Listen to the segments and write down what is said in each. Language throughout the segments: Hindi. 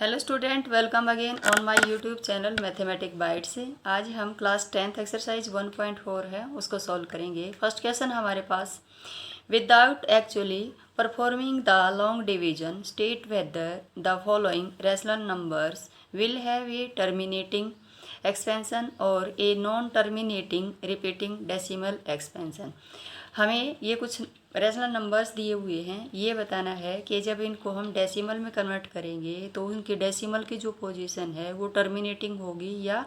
Hello student, welcome again on my YouTube channel Mathematic Byte से। आज हम क्लास 10th एक्सरसाइज 1.4 है उसको सॉल्व करेंगे। फर्स्ट क्वेश्चन हमारे पास, without actually performing the long division state whether the following rational numbers will have a terminating expansion और a non terminating repeating decimal expansion. हमें ये कुछ रैशनल नंबर्स दिए हुए हैं, ये बताना है कि जब इनको हम डेसिमल में कन्वर्ट करेंगे तो उनकी डेसिमल की जो पोजीशन है वो टर्मिनेटिंग होगी या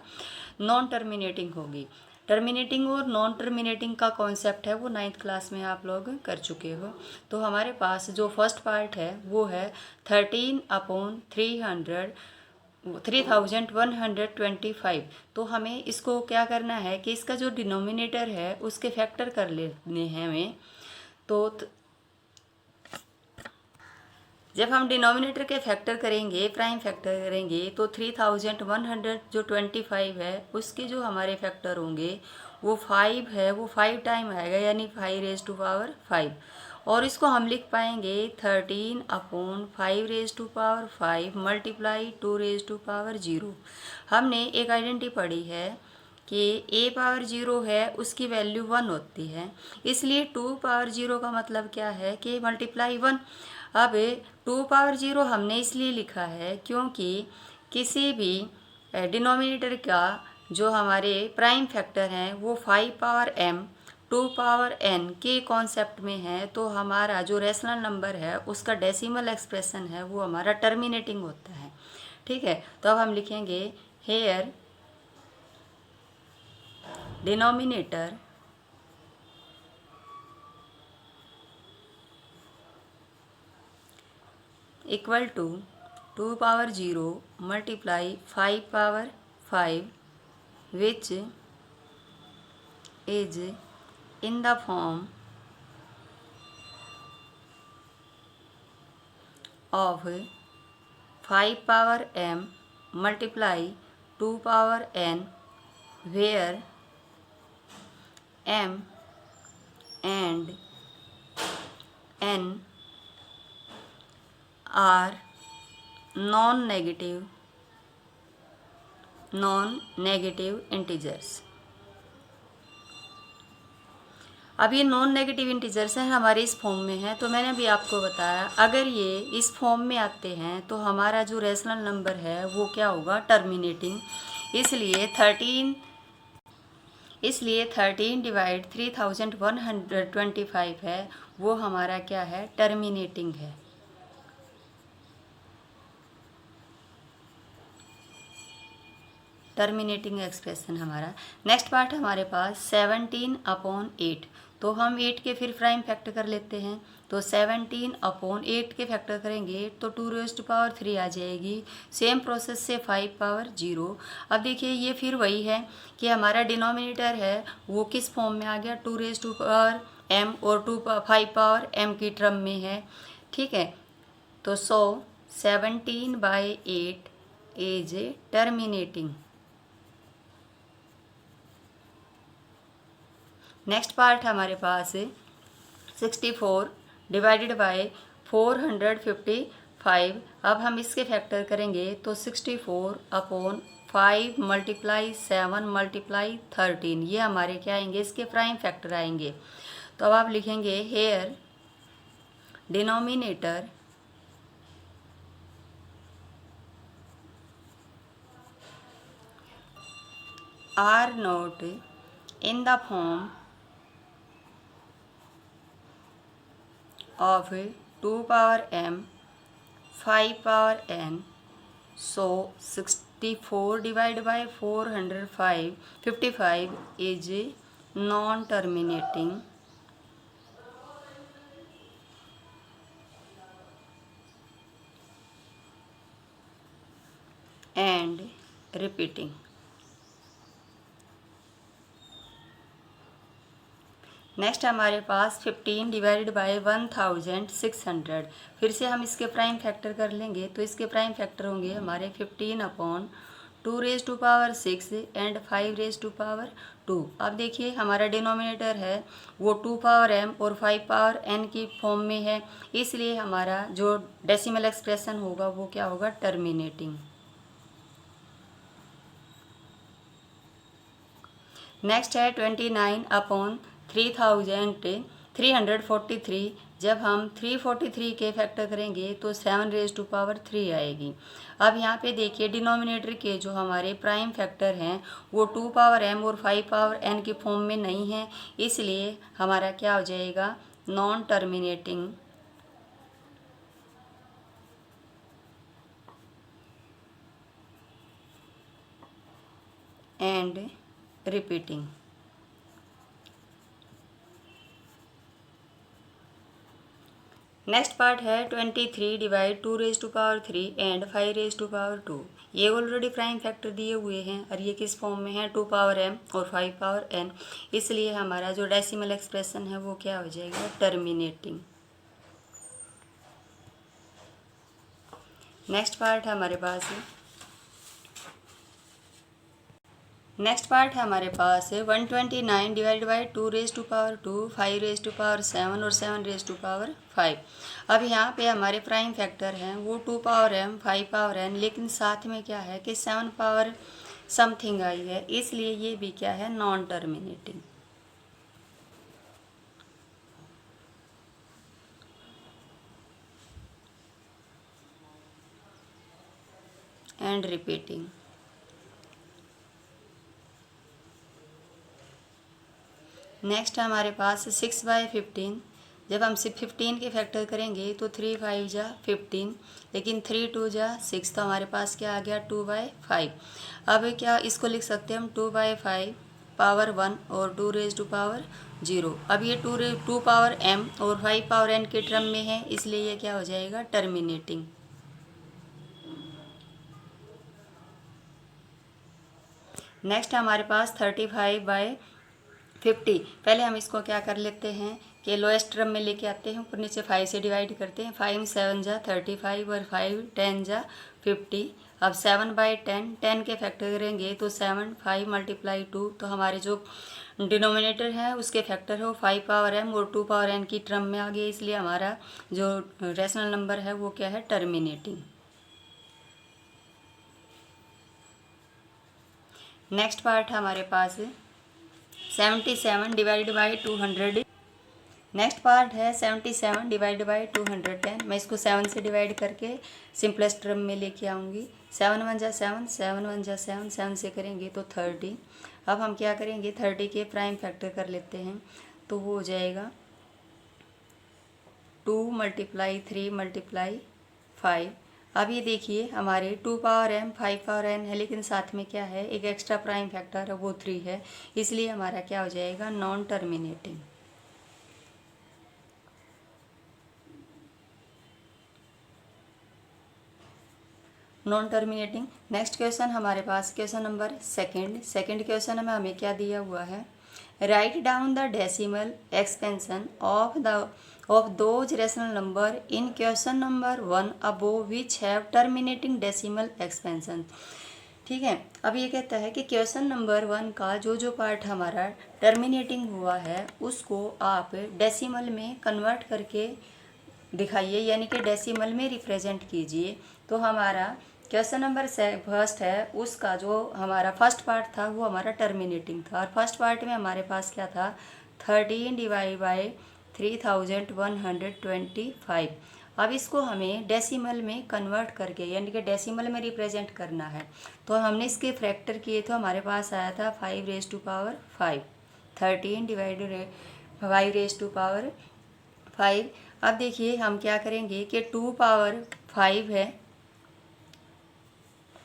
नॉन टर्मिनेटिंग होगी। टर्मिनेटिंग और नॉन टर्मिनेटिंग का कॉन्सेप्ट है वो 9th क्लास में आप लोग कर चुके हो। तो हमारे पास जो फर्स्ट पार्ट है वो है 13/3125। तो हमें इसको क्या करना है कि इसका जो डिनोमिनेटर है उसके फैक्टर कर लेने हैं हमें। तो जब हम डिनोमिनेटर के फैक्टर करेंगे, प्राइम फैक्टर करेंगे, तो 3100 जो 25 है उसके जो हमारे फैक्टर होंगे वो 5 है, वो 5 टाइम आएगा यानी 5⁵ और इसको हम लिख पाएंगे 13/5⁵ मल्टीप्लाई 2�0। हमने एक आइडेंटिटी पढ़ी है कि a⁻0 है उसकी वैल्यू 1 होती है, इसलिए 2⁻0 का मतलब क्या है कि मल्टीप्लाई 1। अब 2⁻0 हमने इसलिए लिखा है क्योंकि किसी भी डिनोमिनेटर का जो हमारे प्राइम फैक्टर हैं वो 5⁻m 2⁻n के कॉन्सेप्ट में है। तो हमारा जो रैशनल नंबर है उसका डेसिमल एक्सप्रेशन है वो हमारा टर्मिनेटिंग होता है। ठीक है, तो अब हम लिखेंगे here denominator equal to 2⁻0 multiply 5/5 which is in the form of 5⁻m multiply 2⁻n where m and n are non-negative integers। अब ये नॉन नेगेटिव इंटीजर्स हैं, हमारे इस फॉर्म में हैं। तो मैंने अभी आपको बताया अगर ये इस फॉर्म में आते हैं तो हमारा जो रैशनल नंबर है वो क्या होगा, टर्मिनेटिंग। इसलिए 13/3125 है वो हमारा क्या है, टर्मिनेटिंग है। टर्मिनेटिंग एक्सप्रेशन हमारा। नेक्स्ट पार्ट हमारे पास 17/8। तो हम 8 के फिर प्राइम फैक्टर कर लेते हैं। तो 17/8 के फैक्टर करेंगे तो 2⁻³ आ जाएगी। सेम प्रोसेस से 5⁻0। अब देखिए ये फिर वही है कि हमारा डिनोमिनेटर है वो किस फॉर्म में आ गया, 2⁻m और 5⁻m की टर्म में है। ठीक है, तो 17/8 इज टर्मिनेटिंग। नेक्स्ट पार्ट हमारे पास 64 डिवाइडेड बाय 455। अब हम इसके फैक्टर करेंगे तो 64/5 मल्टीप्लाई 7 मल्टीप्लाई 13 ये हमारे क्या आएंगे, इसके प्राइम फैक्टर आएंगे। तो अब आप लिखेंगे here denominator are not in the form of 2⁻m 5⁻n। so 64 divided by 455 is non-terminating and repeating। Next हमारे पास 15 डिवाइडेड बाय 1600। फिर से हम इसके प्राइम फैक्टर कर लेंगे तो इसके प्राइम फैक्टर होंगे हमारे 15/2 2�6 एंड 5�2। अब देखिए हमारा डिनोमिनेटर है वो 2 पावर m और 5 पावर n की फॉर्म में है, इसलिए हमारा जो डेसिमल एक्सप्रेशन होगा वो क्या होगा, टर्मिनेटिंग। नेक्स्ट है 29/343। जब हम 343 के फैक्टर करेंगे तो 7⁻³ आएगी। अब यहाँ पे देखिए डिनोमिनेटर के जो हमारे प्राइम फैक्टर हैं वो 2 पावर m और 5 पावर n की फॉर्म में नहीं है, इसलिए हमारा क्या हो जाएगा, non terminating and repeating. Next part है 23/2⁻³ एंड 5⁻²। ये ऑलरेडी प्राइम फैक्टर दिए हुए हैं और ये किस फॉर्म में है, 2 पावर m और 5 पावर n, इसलिए हमारा जो डेसिमल एक्सप्रेशन है वो क्या हो जाएगा, टर्मिनेटिंग। नेक्स्ट पार्ट हमारे पास है 129/2⁻², 5⁻7 और 7�5। अब यहाँ पे हमारे प्राइम फैक्टर हैं वो 2 पावर m, 5 पावर n, लेकिन साथ में क्या है कि 7 पावर समथिंग आई है, इसलिए ये भी क्या है, non terminating and repeating. Next हमारे पास 6/15। जब हम 15 के फैक्टर करेंगे तो 3 5 जा 15, लेकिन 3 2 जा 6, तो हमारे पास क्या आ गया, 2/5। अब क्या इसको लिख सकते हैं हम 2/5 पावर 1 और 2⁻0। अब ये 2 पावर m और 5 पावर n के टर्म में है, इसलिए ये क्या हो जाएगा, टर्मिनेटिंग। नेक्स्ट हमारे पास 35/50। पहले हम इसको क्या कर लेते हैं कि लोएस्ट टर्म में लेके आते हैं, ऊपर नीचे 5 से डिवाइड करते हैं। 5 7 जा 35 और 5 10 जा 50। अब 7/10, 10 के फैक्टर करेंगे तो 7, 5 × 2, तो हमारे जो डिनोमिनेटर है उसके फैक्टर है वो 5 पावर m और 2 पावर n की टर्म में आ गया, इसलिए हमारा जो रेशनल नंबर है वो क्या है, टर्मिनेटिंग। नेक्स्ट पार्ट हमारे पास 77/200। नेक्स्ट पार्ट है 77/210। मैं इसको 7 से डिवाइड करके सिंपलेस्ट टर्म में लेके आऊँगी। 7 1 जा 7, 7 1 जा 7, 7 से करेंगे तो 30। अब हम क्या करेंगे, 30 के प्राइम फैक्टर कर लेते हैं, तो वो हो जाएगा 2 × 3 × 5। अब ये देखिए हमारे 2 पावर m, 5 पावर n है, लेकिन साथ में क्या है, एक एक्स्ट्रा प्राइम फैक्टर है वो 3 है, इसलिए हमारा क्या हो जाएगा, non terminating. Non terminating. Next question हमारे पास क्वेश्चन नंबर सेकंड क्वेश्चन में हमें क्या दिया हुआ है, write down the decimal expansion of those rational number in question number 1 above which have terminating decimal expansion. ठीक है, अब ये कहता है कि क्वेश्चन नंबर 1 का जो पार्ट हमारा टर्मिनेटिंग हुआ है उसको आप डेसिमल में कन्वर्ट करके दिखाइए, यानी कि डेसिमल में रिप्रेजेंट कीजिए। तो हमारा क्वेश्चन नंबर फर्स्ट है, उसका जो हमारा फर्स्ट पार्ट था वो हमारा टर्मिनेटिंग था, और फर्स्ट पार्ट में हमारे पास क्या था, 13/3125। अब इसको हमें डेसिमल में कन्वर्ट करके यानी कि डेसिमल में रिप्रेजेंट करना है, तो हमने इसके फैक्टर किए तो हमारे पास आया था 5⁵5, 13/5⁵5। अब देखिए हम क्या करेंगे कि 2 पावर 5 है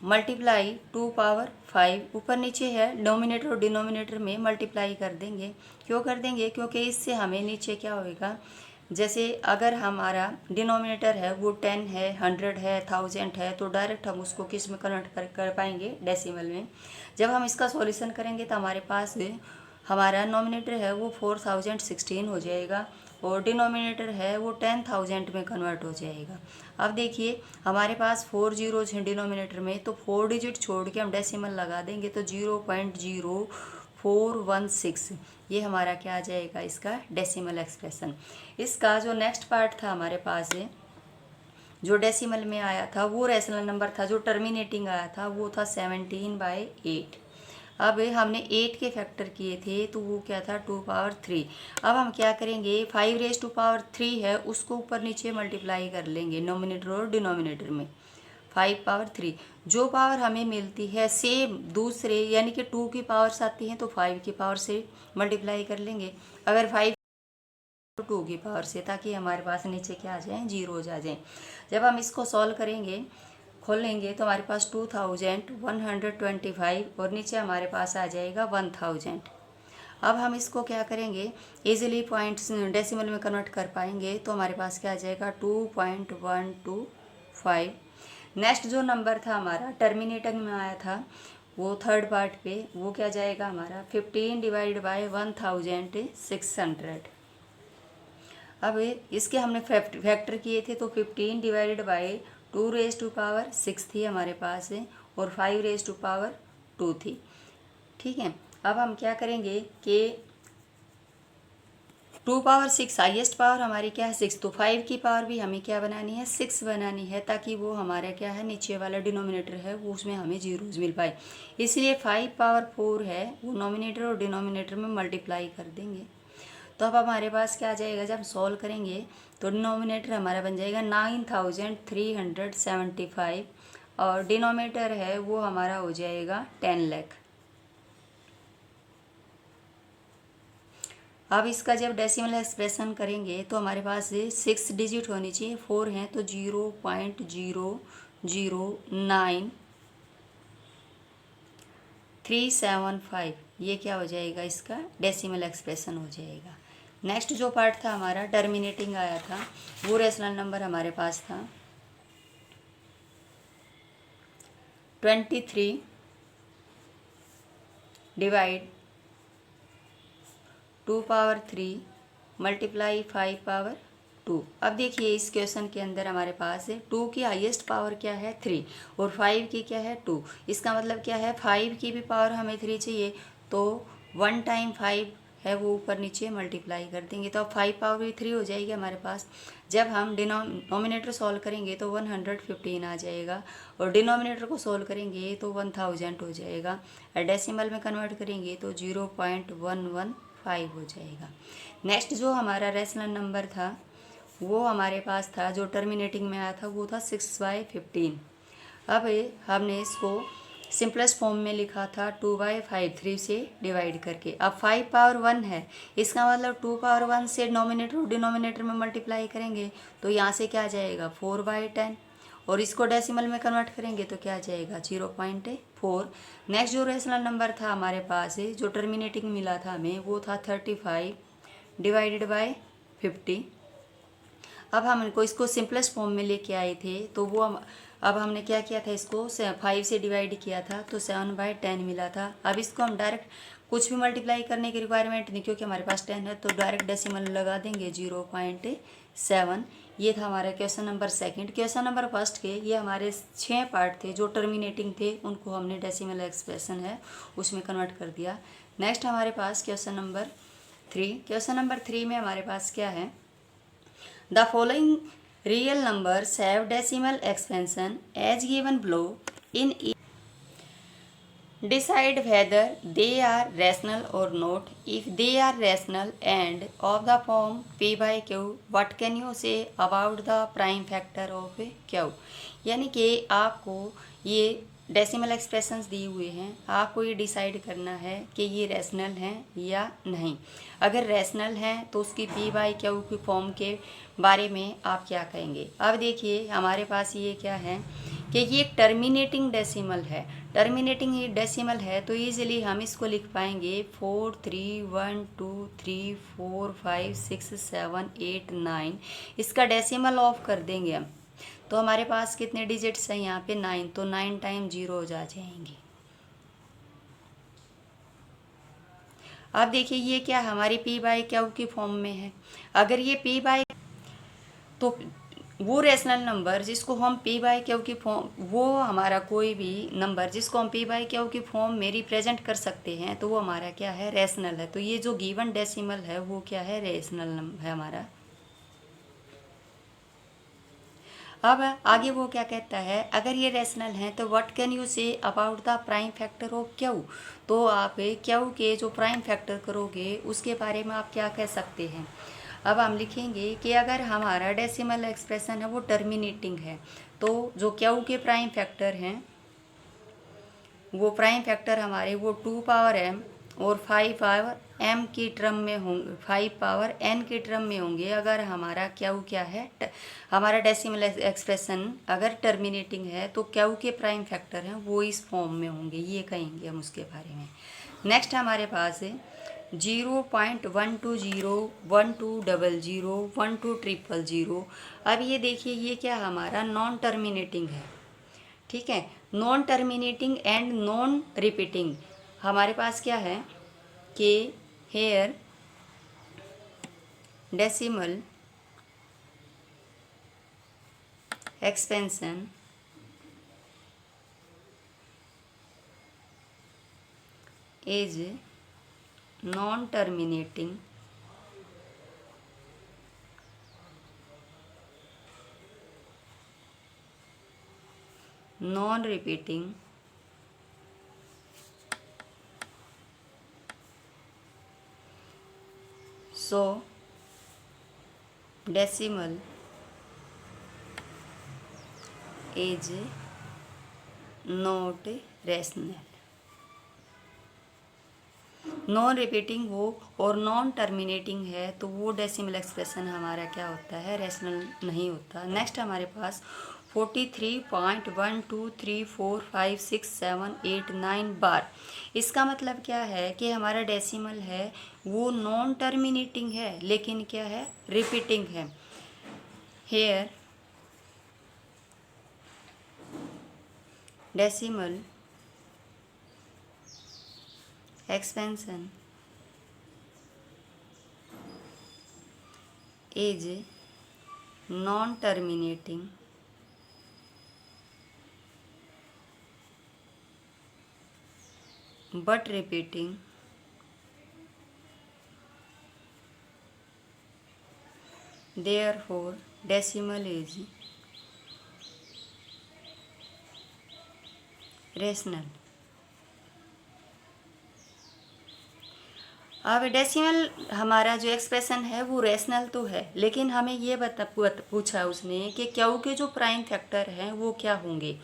मल्टीप्लाई 2 पावर 5, ऊपर नीचे है, डोमिनेटर और डिनोमिनेटर में मल्टीप्लाई कर देंगे। क्यों कर देंगे, क्योंकि इससे हमें नीचे क्या होएगा, जैसे अगर हमारा डिनोमिनेटर है वो 10 है, 100 है, 1000 है, तो डायरेक्ट हम उसको किस में कन्वर्ट कर पाएंगे, डेसिमल में। जब हम इसका सॉल्यूशन करेंगे तो हमारे पास हमारा नोमिनेटर है वो 4016 हो जाएगा, और डिनोमिनेटर है वो 10,000 में कन्वर्ट हो जाएगा। अब देखिए हमारे पास 4 जीरोज हैं डिनोमिनेटर में, तो 4 डिजिट छोड़ के हम डेसिमल लगा देंगे तो 0.0416 ये हमारा क्या आ जाएगा, इसका डेसिमल एक्सप्रेशन। इसका जो नेक्स्ट पार्ट था हमारे पास है, जो डेसिमल में आया था वो रेशनल नंबर था, जो टर्मिनेटिंग आया था वो था 17/8। अब हमने 8 के फैक्टर किए थे तो वो क्या था 2 पावर 3। अब हम क्या करेंगे, 5 रेज़ टू पावर 3 है उसको ऊपर नीचे मल्टीप्लाई कर लेंगे नोमिनेटर और डिनोमिनेटर में। 5 पावर 3 जो पावर हमें मिलती है सेम दूसरे यानी कि 2 की पावर्स आती हैं तो 5 की पावर से मल्टीप्लाई कर लेंगे। अगर 5 2 की पावर से, ताकि हमारे पास नीचे क्या आ जाए, जीरोज आ जाएँ। जब हम इसको सॉल्व करेंगे, खोलेंगे तो हमारे पास 2125 और नीचे हमारे पास आ जाएगा 1000। अब हम इसको क्या करेंगे, इजीली पॉइंट्स डेसिमल में कन्वर्ट कर पाएंगे तो हमारे पास क्या आ जाएगा 2.125। नेक्स्ट जो नंबर था हमारा टर्मिनेटिंग में आया था वो थर्ड पार्ट पे, वो क्या जाएगा हमारा 15 डिवाइड बाय 1600। अब इसके हमने फैक्टर किए थे तो 15 divided by 2 raise to power 6 थी हमारे पास है और 5 रेज़ टू पावर 2 थी। ठीक है, अब हम क्या करेंगे कि 2 पावर 6 हाईएस्ट पावर हमारी क्या है 6, तो 5 की पावर भी हमें क्या बनानी है 6 बनानी है, ताकि वो हमारा क्या है नीचे वाला डिनोमिनेटर है वो उसमें हमें जीरोज मिल पाए। इसलिए 5 पावर 4 है वो नोमिनेटर और डिनोमिनेटर में मल्टीप्लाई कर देंगे। तो अब हमारे पास क्या आ जाएगा, जब सॉल्व करेंगे तो डिनोमिनेटर हमारा बन जाएगा 9375 और डिनोमिनेटर है वो हमारा हो जाएगा 10 लाख। अब इसका जब डेसिमल एक्सप्रेशन करेंगे तो हमारे पास 6 डिजिट होनी चाहिए, 4 हैं तो 0.009375 ये क्या हो जाएगा, इसका डेसिमल एक्सप्रेशन हो जाएगा। नेक्स्ट जो पार्ट था हमारा टर्मिनेटिंग आया था वो रेशनल नंबर हमारे पास था 23 डिवाइड 2 पावर 3 मल्टीप्लाई 5 पावर 2। अब देखिए इस क्वेश्चन के अंदर हमारे पास है 2 की हाईएस्ट पावर क्या है 3 और 5 की क्या है 2। इसका मतलब क्या है 5 की भी पावर हमें 3 चाहिए, तो 1 टाइम 5 है वो ऊपर नीचे मल्टीप्लाई कर देंगे तो अब 5 पावर भी 3 हो जाएगी हमारे पास। जब हम डिनोमिनेटर सॉल्व करेंगे तो 115 आ जाएगा और डिनोमिनेटर को सॉल्व करेंगे तो 1000 हो जाएगा और डेसिमल में कन्वर्ट करेंगे तो 0.115 हो जाएगा। नेक्स्ट जो हमारा रेशनल नंबर था वो हमारे पास था जो टर्मिनेटिंग में आया था वो था 6/15। अब हमने इसको सिंपलेस्ट फॉर्म में लिखा था 2/5 3 से डिवाइड करके। अब 5 पावर 1 है, इसका मतलब 2 पावर 1 से नोमिनेटर और डिनोमिनेटर में मल्टीप्लाई करेंगे तो यहाँ से क्या आ जाएगा 4/10 और इसको डेसिमल में कन्वर्ट करेंगे तो क्या आ जाएगा 0.4। नेक्स्ट जो रेशनल नंबर था हमारे पास जो टर्मिनेटिंग मिला था हमें वो था 35 डिवाइडेड बाय 50। अब हम इनको इसको सिंपलेस्ट फॉर्म में लेके आए थे तो वो अब हमने क्या किया था, इसको 5 से डिवाइड किया था तो 7/10 मिला था। अब इसको हम डायरेक्ट कुछ भी मल्टीप्लाई करने की रिक्वायरमेंट नहीं, क्योंकि हमारे पास 10 है तो डायरेक्ट डेसिमल लगा देंगे 0.7। ये था हमारा question number second. Question number first के ये हमारे 6 पार्ट थे जो टर्मिनेटिंग थे, उनको हमने डेसिमल एक्सप्रेशन है उसमें कन्वर्ट कर दिया। नेक्स्ट हमारे पास क्वेश्चन नंबर 3। क्वेश्चन नंबर 3 में हमारे पास क्या है, The following real numbers have decimal expansion as given below. In decide whether they are rational or not. If they are rational and of the form p by q, what can you say about the prime factor of q? यानी कि आपको ये डेसिमल एक्सप्रेशंस दिए हुए हैं, आपको ये डिसाइड करना है कि ये रैशनल हैं या नहीं। अगर रैशनल हैं तो उसकी p बाई क्यू की फॉर्म के बारे में आप क्या कहेंगे। अब देखिए हमारे पास ये क्या है कि ये एक टर्मिनेटिंग डेसिमल है। टर्मिनेटिंग डेसिमल है तो ईजिली हम इसको लिख पाएंगे 4 3 1 2 3 4 5 6 7 8 9। इसका डेसिमल ऑफ कर देंगे हम तो हमारे पास कितने डिजिट्स हैं यहाँ पे 9, तो 9 टाइम 0 हो जाएंगे। अब देखिए ये क्या हमारी पी बाई क्यू की फॉर्म में है। अगर ये पी बाई, तो वो रेशनल नंबर जिसको हम पी बाई क्यू की फॉर्म, वो हमारा कोई भी नंबर जिसको हम पी बाई क्यू की फॉर्म में रिप्रेजेंट कर सकते हैं, तो वो हमारा क्या है, रेशनल है। तो ये जो गिवन डेसिमल है वो क्या है, रेशनल नंबर है हमारा। अब आगे वो क्या कहता है, अगर ये रेशनल है तो what can you say about the prime factor of Q. तो आप क्यू के जो प्राइम फैक्टर करोगे उसके बारे में आप क्या कह सकते हैं। अब हम लिखेंगे कि अगर हमारा डेसिमल एक्सप्रेशन है वो टर्मिनेटिंग है, तो जो क्यू के प्राइम फैक्टर हैं वो प्राइम फैक्टर हमारे वो 2 पावर m और 5 पावर m की टर्म में होंगे, 5 पावर n की टर्म में होंगे। अगर हमारा क्यू क्या है, हमारा डेसिमल एक्सप्रेशन अगर टर्मिनेटिंग है तो क्यू के प्राइम फैक्टर हैं वो इस फॉर्म में होंगे, ये कहेंगे हम उसके बारे में। नेक्स्ट हमारे पास है 0.120 1200 1200। अब ये देखिए ये क्या हमारा नॉन टर्मिनेटिंग है, ठीक है। Non terminating and non repeating हमारे पास क्या है कि here decimal expansion is non terminating non repeating so decimal is not rational। Non repeating वो और नॉन टर्मिनेटिंग है तो वो डेसिमल एक्सप्रेशन हमारा क्या होता है, रेशनल नहीं होता। नेक्स्ट हमारे पास 43.123456789 बार। इसका मतलब क्या है कि हमारा डेसिमल है वो नॉन टर्मिनेटिंग है लेकिन क्या है, रिपीटिंग है। Here decimal expansion is non terminating but repeating, therefore decimal is rational। अब डेसिमल हमारा जो एक्सप्रेशन है वो रेशनल तो है, लेकिन हमें ये पूछा उसने कि क्यू के जो प्राइम फैक्टर हैं वो क्या होंगे।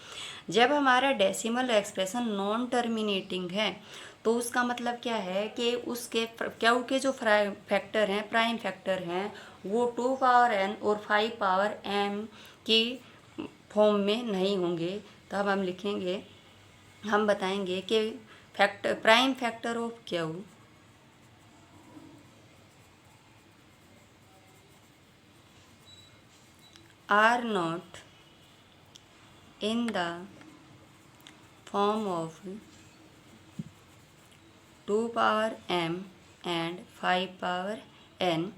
जब हमारा डेसिमल एक्सप्रेशन नॉन टर्मिनेटिंग है तो उसका मतलब क्या है कि उसके क्यू के जो फैक्टर हैं, प्राइम फैक्टर हैं, वो 2 पावर n और 5 पावर m की फॉर्म में नहीं होंगे। तो अब हम लिखेंगे, हम बताएंगे कि prime factor of Q are not in the form of 2 power m and 5 power n।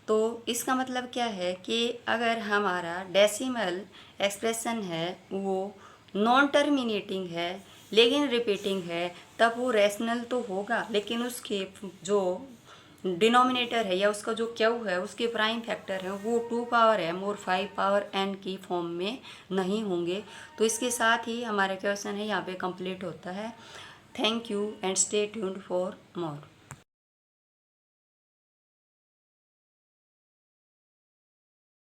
तो इसका मतलब क्या है कि अगर हमारा डेसिमल एक्सप्रेशन है वो नॉन टर्मिनेटिंग है लेकिन रिपीटिंग है, तब वो रेशनल तो होगा, लेकिन उसके जो डिनोमिनेटर है या उसका जो क्यू है उसके प्राइम फैक्टर है वो 2 पावर m और 5 पावर n की फॉर्म में नहीं होंगे। तो इसके साथ ही हमारा क्वेश्चन है यहाँ पे कंप्लीट होता है। Thank you and stay tuned for more.